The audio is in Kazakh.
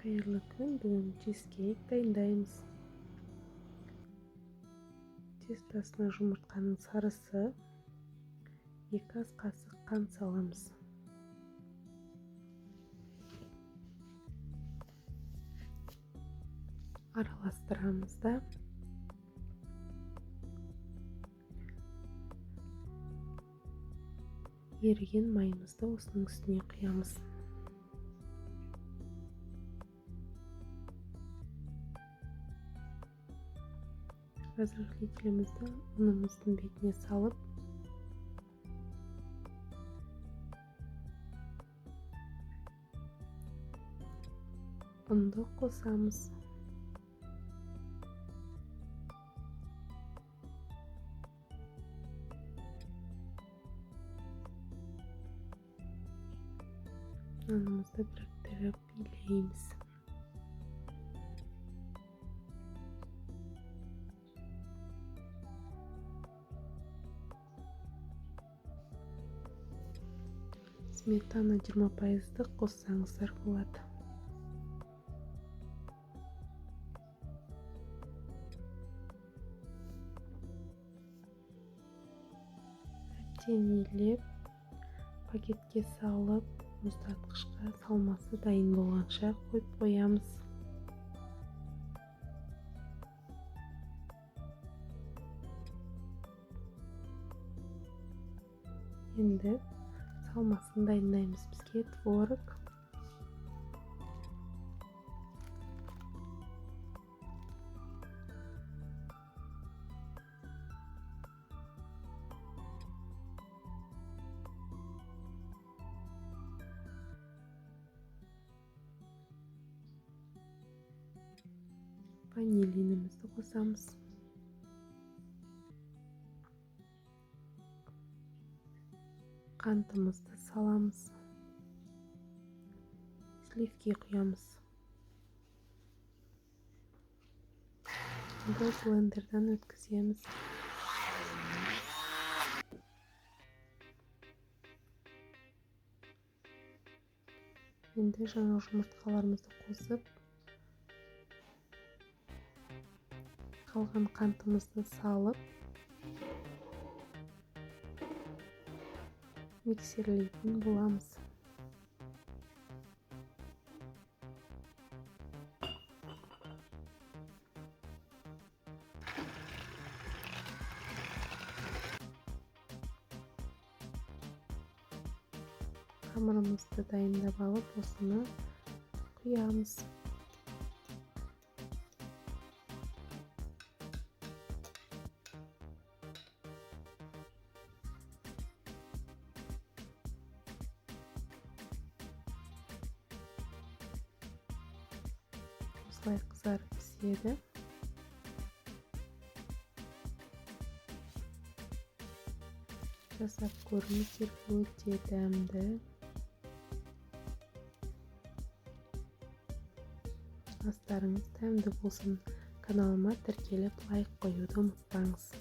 Қайырлы күн, бүгін чизкейк дайындаймыз. Тестасына жұмыртқаның сарысы, 2 ас қасық қант саламыз. Араластырамыз да еріген майымызды осының үстіне құямыз. Разрыхлителімізді ұнымыздың бетіне салып, ұнды қосамыз. Нанымызды біріктіріп илейміз. Сметана 20% қоссаңыздар болады. Әбден илеп, пакетке салып, мұздатқышқа салмасы дайын болғанша қойып қоямыз. Енді салмасын дайындаймыз. Бізге творог, ванилинімізді қосамыз. Қантымызды саламыз. Сливки құямыз. Енді блендерден өткіземіз. Енді жаңа жұмыртқаларымызды қосып, қалған қантымызды салып, миксерлейтін боламыз. Қамырымызды дайындап алып, осыны құямыз. Осылай қызарып піседі. Жасап көріңіздер, өте дәмді. Астарыңыз дәмді болсын. Каналыма тіркеліп лайк қоюды ұмытпаңыз.